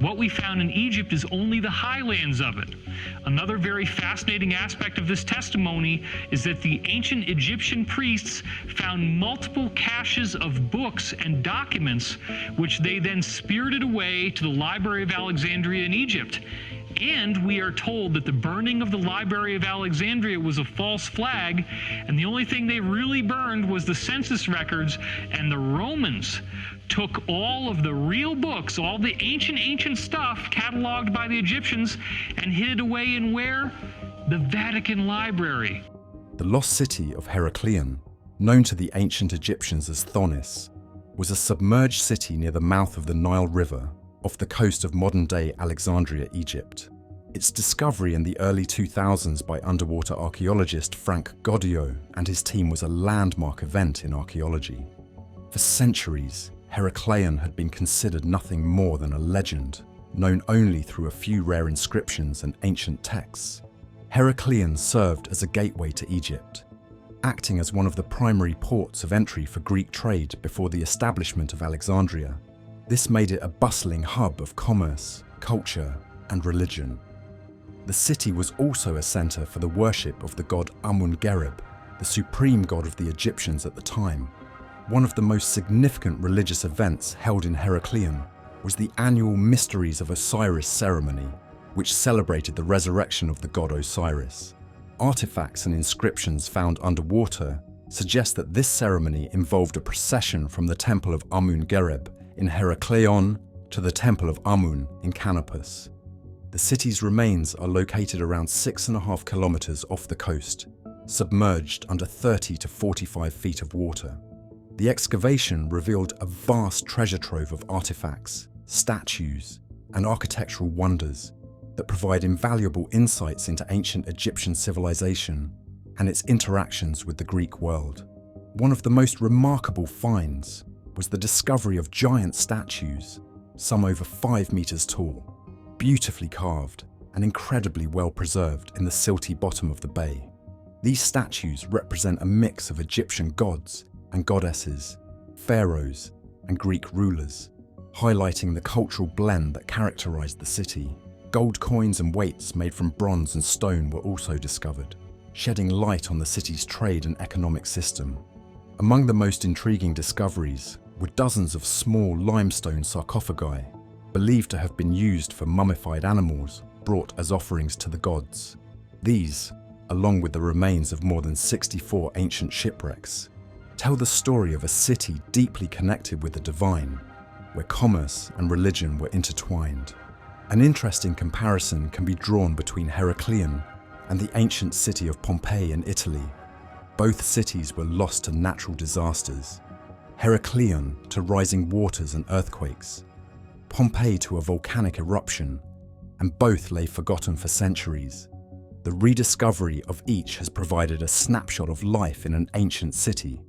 What we found in Egypt is only the highlands of it. Another very fascinating aspect of this testimony is that the ancient Egyptian priests found multiple caches of books and documents, which they then spirited away to the Library of Alexandria in Egypt. And we are told that the burning of the Library of Alexandria was a false flag, and the only thing they really burned was the census records, and the Romans took all of the real books, all the ancient stuff cataloged by the Egyptians, and hid it away in where? The Vatican Library. The lost city of Heracleion, known to the ancient Egyptians as Thonis, was a submerged city near the mouth of the Nile River, off the coast of modern-day Alexandria, Egypt. Its discovery in the early 2000s by underwater archaeologist Frank Goddio and his team was a landmark event in archaeology. For centuries, Heracleion had been considered nothing more than a legend, known only through a few rare inscriptions and ancient texts. Heracleion served as a gateway to Egypt, acting as one of the primary ports of entry for Greek trade before the establishment of Alexandria. This made it a bustling hub of commerce, culture, and religion. The city was also a center for the worship of the god Amun-Gereb, the supreme god of the Egyptians at the time. One of the most significant religious events held in Heracleion was the annual Mysteries of Osiris ceremony, which celebrated the resurrection of the god Osiris. Artifacts and inscriptions found underwater suggest that this ceremony involved a procession from the temple of Amun-Gereb in Heracleion to the temple of Amun in Canopus. The city's remains are located around 6.5 kilometers off the coast, submerged under 30 to 45 feet of water. The excavation revealed a vast treasure trove of artifacts, statues, and architectural wonders that provide invaluable insights into ancient Egyptian civilization and its interactions with the Greek world. One of the most remarkable finds was the discovery of giant statues, some over 5 meters tall, beautifully carved and incredibly well preserved in the silty bottom of the bay. These statues represent a mix of Egyptian gods and goddesses, pharaohs, and Greek rulers, highlighting the cultural blend that characterized the city. Gold coins and weights made from bronze and stone were also discovered, shedding light on the city's trade and economic system. Among the most intriguing discoveries were dozens of small limestone sarcophagi, believed to have been used for mummified animals brought as offerings to the gods. These, along with the remains of more than 64 ancient shipwrecks, tell the story of a city deeply connected with the divine, where commerce and religion were intertwined. An interesting comparison can be drawn between Heracleion and the ancient city of Pompeii in Italy. Both cities were lost to natural disasters. Heracleion to rising waters and earthquakes, Pompeii to a volcanic eruption, and both lay forgotten for centuries. The rediscovery of each has provided a snapshot of life in an ancient city,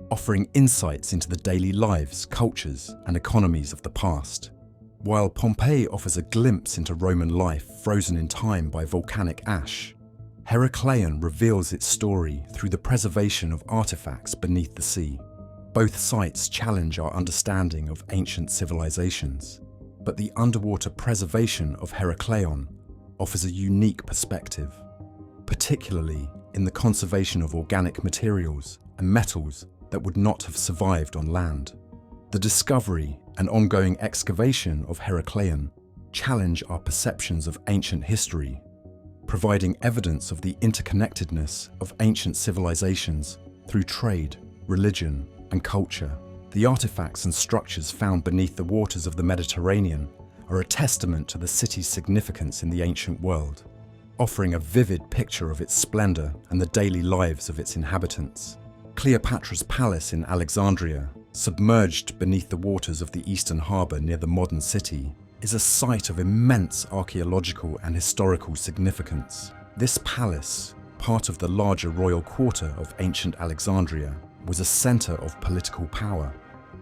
offering insights into the daily lives, cultures, and economies of the past. While Pompeii offers a glimpse into Roman life frozen in time by volcanic ash, Heracleion reveals its story through the preservation of artifacts beneath the sea. Both sites challenge our understanding of ancient civilizations, but the underwater preservation of Heracleion offers a unique perspective, particularly in the conservation of organic materials and metals that would not have survived on land. The discovery and ongoing excavation of Heracleion challenge our perceptions of ancient history, providing evidence of the interconnectedness of ancient civilizations through trade, religion, and culture. The artifacts and structures found beneath the waters of the Mediterranean are a testament to the city's significance in the ancient world, offering a vivid picture of its splendor and the daily lives of its inhabitants. Cleopatra's Palace in Alexandria, submerged beneath the waters of the eastern harbour near the modern city, is a site of immense archaeological and historical significance. This palace, part of the larger royal quarter of ancient Alexandria, was a centre of political power,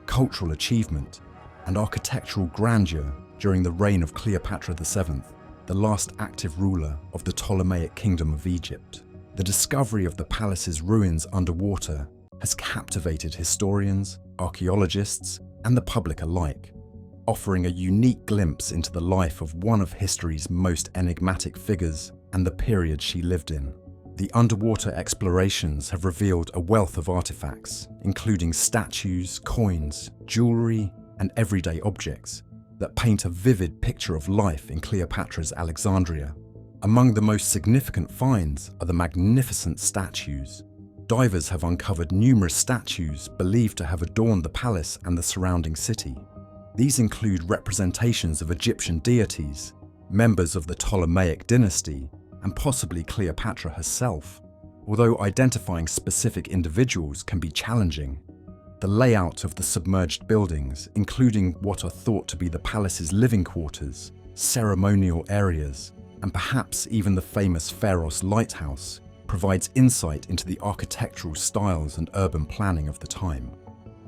cultural achievement, and architectural grandeur during the reign of Cleopatra VII, the last active ruler of the Ptolemaic Kingdom of Egypt. The discovery of the palace's ruins underwater has captivated historians, archaeologists, and the public alike, offering a unique glimpse into the life of one of history's most enigmatic figures and the period she lived in. The underwater explorations have revealed a wealth of artifacts, including statues, coins, jewelry, and everyday objects that paint a vivid picture of life in Cleopatra's Alexandria. Among the most significant finds are the magnificent statues. Divers have uncovered numerous statues believed to have adorned the palace and the surrounding city. These include representations of Egyptian deities, members of the Ptolemaic dynasty, and possibly Cleopatra herself, although identifying specific individuals can be challenging. The layout of the submerged buildings, including what are thought to be the palace's living quarters, ceremonial areas, and perhaps even the famous Pharos lighthouse, provides insight into the architectural styles and urban planning of the time.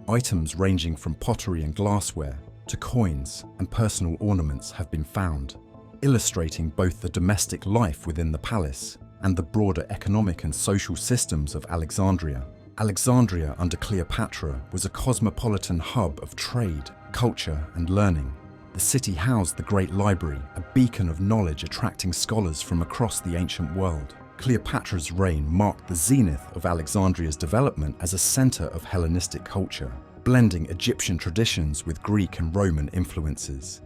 Items ranging from pottery and glassware to coins and personal ornaments have been found, illustrating both the domestic life within the palace and the broader economic and social systems of Alexandria. Alexandria under Cleopatra was a cosmopolitan hub of trade, culture, and learning. The city housed the Great Library, a beacon of knowledge attracting scholars from across the ancient world. Cleopatra's reign marked the zenith of Alexandria's development as a center of Hellenistic culture, blending Egyptian traditions with Greek and Roman influences.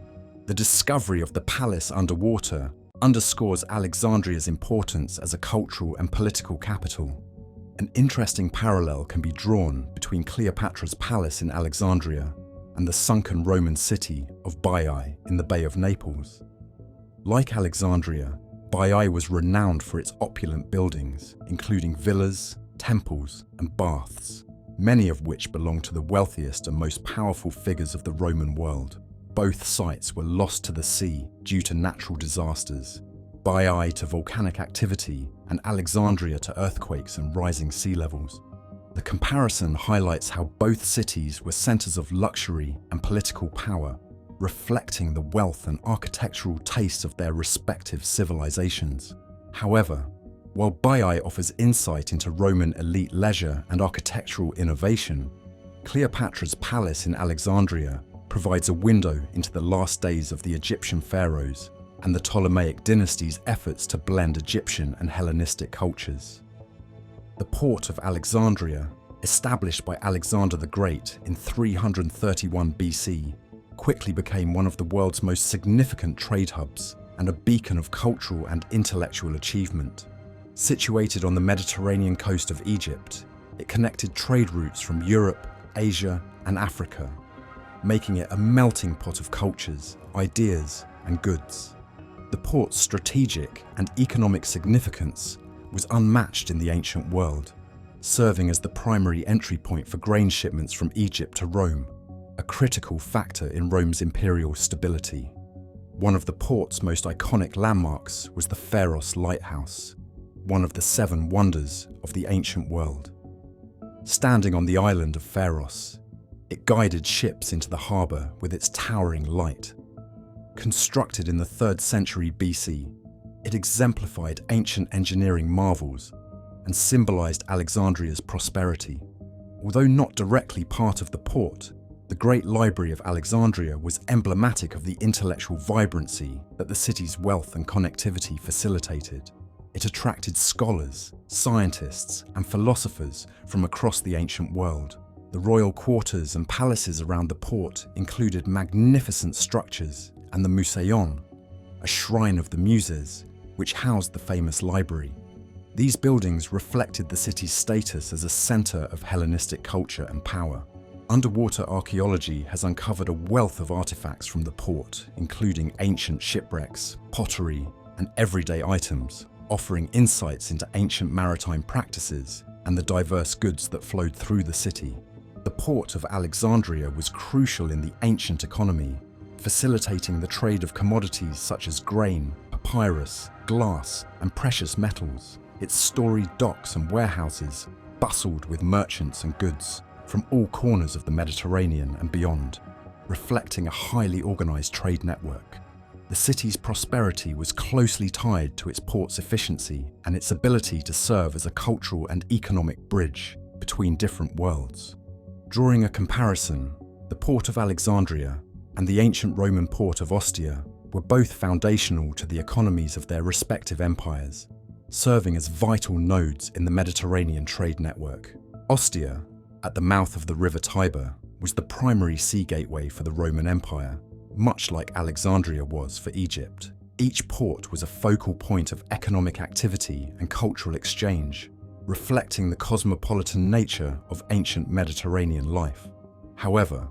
The discovery of the palace underwater underscores Alexandria's importance as a cultural and political capital. An interesting parallel can be drawn between Cleopatra's palace in Alexandria and the sunken Roman city of Baiae in the Bay of Naples. Like Alexandria, Baiae was renowned for its opulent buildings, including villas, temples, and baths, many of which belonged to the wealthiest and most powerful figures of the Roman world. Both sites were lost to the sea due to natural disasters, Baiae to volcanic activity, and Alexandria to earthquakes and rising sea levels. The comparison highlights how both cities were centers of luxury and political power, reflecting the wealth and architectural taste of their respective civilizations. However, while Baiae offers insight into Roman elite leisure and architectural innovation, Cleopatra's palace in Alexandria provides a window into the last days of the Egyptian pharaohs and the Ptolemaic dynasty's efforts to blend Egyptian and Hellenistic cultures. The port of Alexandria, established by Alexander the Great in 331 BC, quickly became one of the world's most significant trade hubs and a beacon of cultural and intellectual achievement. Situated on the Mediterranean coast of Egypt, it connected trade routes from Europe, Asia, and Africa, making it a melting pot of cultures, ideas, and goods. The port's strategic and economic significance was unmatched in the ancient world, serving as the primary entry point for grain shipments from Egypt to Rome, a critical factor in Rome's imperial stability. One of the port's most iconic landmarks was the Pharos lighthouse, one of the 7 wonders of the ancient world. Standing on the island of Pharos, it guided ships into the harbour with its towering light. Constructed in the 3rd century BC, it exemplified ancient engineering marvels and symbolised Alexandria's prosperity. Although not directly part of the port, the Great Library of Alexandria was emblematic of the intellectual vibrancy that the city's wealth and connectivity facilitated. It attracted scholars, scientists, and philosophers from across the ancient world. The royal quarters and palaces around the port included magnificent structures and the Museion, a shrine of the Muses, which housed the famous library. These buildings reflected the city's status as a centre of Hellenistic culture and power. Underwater archaeology has uncovered a wealth of artifacts from the port, including ancient shipwrecks, pottery, and everyday items, offering insights into ancient maritime practices and the diverse goods that flowed through the city. The port of Alexandria was crucial in the ancient economy, facilitating the trade of commodities such as grain, papyrus, glass, and precious metals. Its storied docks and warehouses bustled with merchants and goods from all corners of the Mediterranean and beyond, reflecting a highly organised trade network. The city's prosperity was closely tied to its port's efficiency and its ability to serve as a cultural and economic bridge between different worlds. Drawing a comparison, the port of Alexandria, and the ancient Roman port of Ostia were both foundational to the economies of their respective empires, serving as vital nodes in the Mediterranean trade network. Ostia, at the mouth of the river Tiber, was the primary sea gateway for the Roman Empire, much like Alexandria was for Egypt. Each port was a focal point of economic activity and cultural exchange, reflecting the cosmopolitan nature of ancient Mediterranean life. However,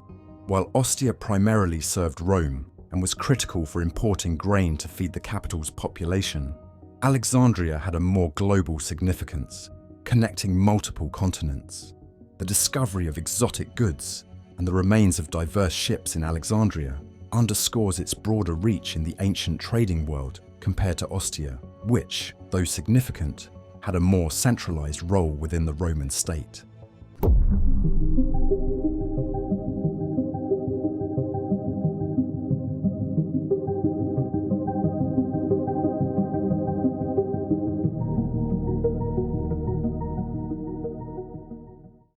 while Ostia primarily served Rome and was critical for importing grain to feed the capital's population, Alexandria had a more global significance, connecting multiple continents. The discovery of exotic goods and the remains of diverse ships in Alexandria underscores its broader reach in the ancient trading world compared to Ostia, which, though significant, had a more centralized role within the Roman state.